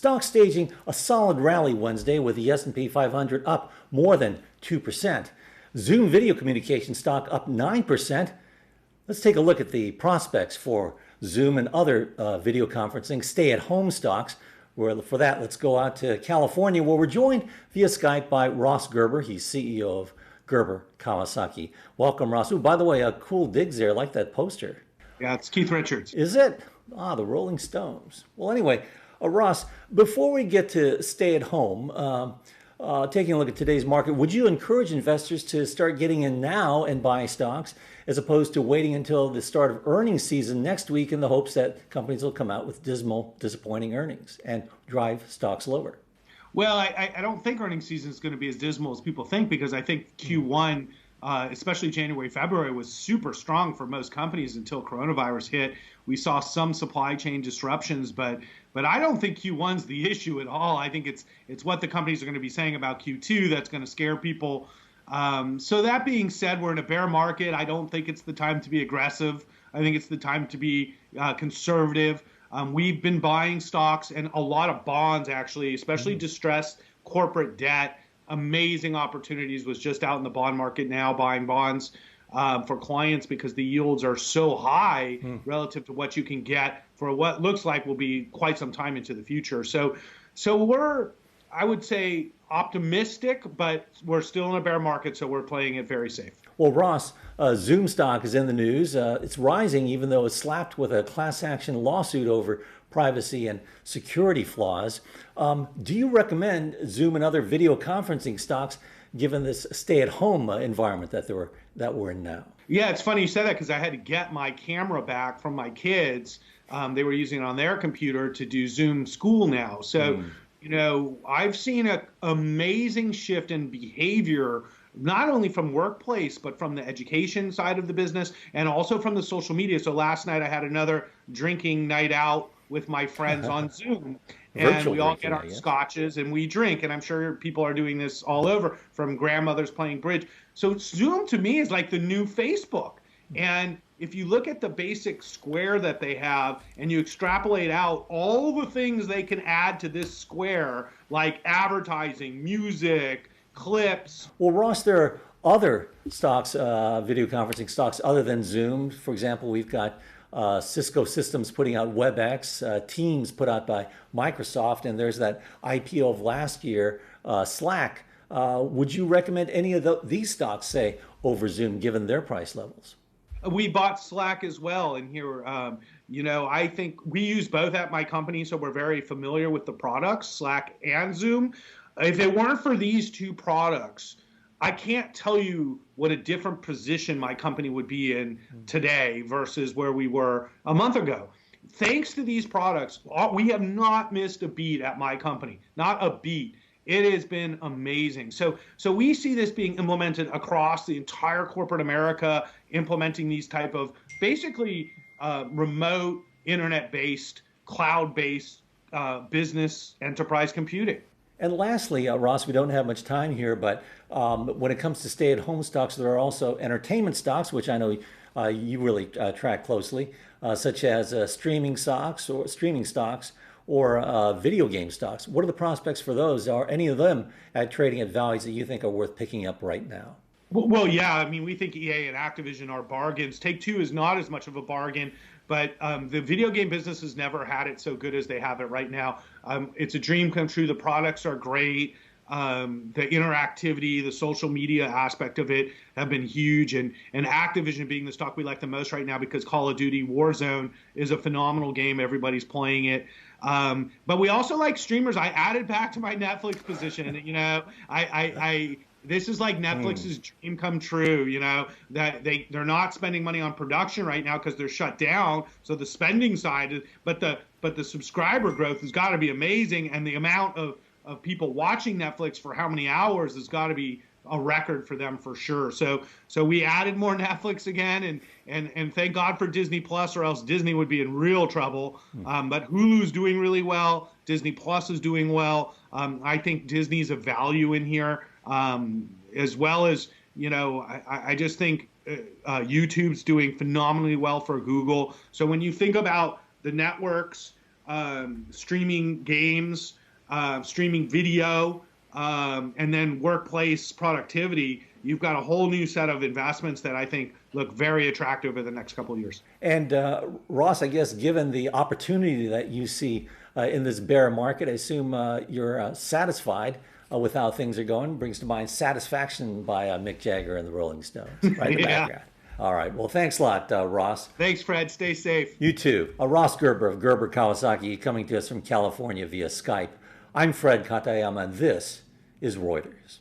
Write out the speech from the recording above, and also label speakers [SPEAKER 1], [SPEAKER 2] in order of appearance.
[SPEAKER 1] Stocks staging a solid rally Wednesday with the S&P 500 up more than 2%. Zoom video communication stock up 9%. Let's take a look at the prospects for Zoom and other video conferencing stay-at-home stocks. For that, let's go out to California, where we're joined via Skype by Ross Gerber. He's CEO of Gerber Kawasaki. Welcome, Ross. Ooh, by the way, cool digs there. I like that poster.
[SPEAKER 2] Yeah, it's Keith Richards.
[SPEAKER 1] Is it? Ah, the Rolling Stones. Well, anyway, Ross, before we get to stay at home, taking a look at today's market, would you encourage investors to start getting in now and buy stocks as opposed to waiting until the start of earnings season next week in the hopes that companies will come out with dismal, disappointing earnings and drive stocks lower?
[SPEAKER 2] Well, I don't think earnings season is going to be as dismal as people think, because I think Q1, especially January, February, was super strong for most companies until coronavirus hit. We saw some supply chain disruptions, but I don't think Q1's the issue at all. I think it's what the companies are going to be saying about Q2 that's going to scare people. So that being said, we're in a bear market. I don't think it's the time to be aggressive. I think it's the time to be conservative. We've been buying stocks and a lot of bonds, actually, especially distressed corporate debt. Amazing opportunities. Was just out in the bond market now buying bonds for clients because the yields are so high relative to what you can get for what looks like will be quite some time into the future. So we're, I would say, optimistic, but we're still in a bear market, so we're playing it very safe.
[SPEAKER 1] Well, Ross, Zoom stock is in the news. It's rising even though it's slapped with a class action lawsuit over privacy and security flaws. Do you recommend Zoom and other video conferencing stocks given this stay-at-home environment that we're in now?
[SPEAKER 2] Yeah, it's funny you said that because I had to get my camera back from my kids. They were using it on their computer to do Zoom school now. So, you know, I've seen an amazing shift in behavior, not only from workplace, but from the education side of the business and also from the social media. So last night I had another drinking night out with my friends on Zoom. And we all get our scotches and we drink. And I'm sure people are doing this all over, from grandmothers playing bridge. So Zoom to me is like the new Facebook. And if you look at the basic square that they have and you extrapolate out all the things they can add to this square, like advertising, music, clips.
[SPEAKER 1] Well, Ross, there are other stocks, video conferencing stocks other than Zoom. For example, we've got Cisco Systems putting out WebEx, Teams put out by Microsoft, and there's that IPO of last year, Slack. Would you recommend any of these stocks, say, over Zoom, given their price levels?
[SPEAKER 2] We bought Slack as well, and here, you know, I think we use both at my company, so we're very familiar with the products, Slack and Zoom. If it weren't for these two products, I can't tell you what a different position my company would be in today versus where we were a month ago. Thanks to these products, we have not missed a beat at my company, not a beat. It has been amazing. So we see this being implemented across the entire corporate America, implementing these type of basically remote, internet-based, cloud-based business enterprise computing.
[SPEAKER 1] And lastly, Ross, we don't have much time here, but when it comes to stay-at-home stocks, there are also entertainment stocks, which I know you really track closely, such as streaming stocks or video game stocks. What are the prospects for those? Are any of them trading at values that you think are worth picking up right now?
[SPEAKER 2] Well, yeah. I mean, we think EA and Activision are bargains. Take-Two is not as much of a bargain, but the video game business has never had it so good as they have it right now. It's a dream come true. The products are great. The interactivity, the social media aspect of it have been huge, and Activision being the stock we like the most right now because Call of Duty Warzone is a phenomenal game. Everybody's playing it. But we also like streamers. I added back to my Netflix position. You know, this is like Netflix's dream come true, you know, that they're not spending money on production right now because they're shut down. So the spending side, but the subscriber growth has got to be amazing. And the amount of people watching Netflix for how many hours has got to be a record for them for sure. So we added more Netflix again, and thank God for Disney Plus, or else Disney would be in real trouble. But Hulu's doing really well. Disney Plus is doing well. I think Disney's a value in here, as well as, you know, I just think YouTube's doing phenomenally well for Google. So when you think about the networks, streaming games, streaming video, and then workplace productivity, you've got a whole new set of investments that I think look very attractive over the next couple of years.
[SPEAKER 1] And Ross, I guess given the opportunity that you see in this bear market, I assume you're satisfied with how things are going. Brings to mind Satisfaction by Mick Jagger and the Rolling Stones, right in the
[SPEAKER 2] Yeah.
[SPEAKER 1] background. All right. Well, thanks a lot, Ross.
[SPEAKER 2] Thanks, Fred. Stay safe.
[SPEAKER 1] You too. Ross Gerber of Gerber Kawasaki coming to us from California via Skype. I'm Fred Katayama, and this is Reuters.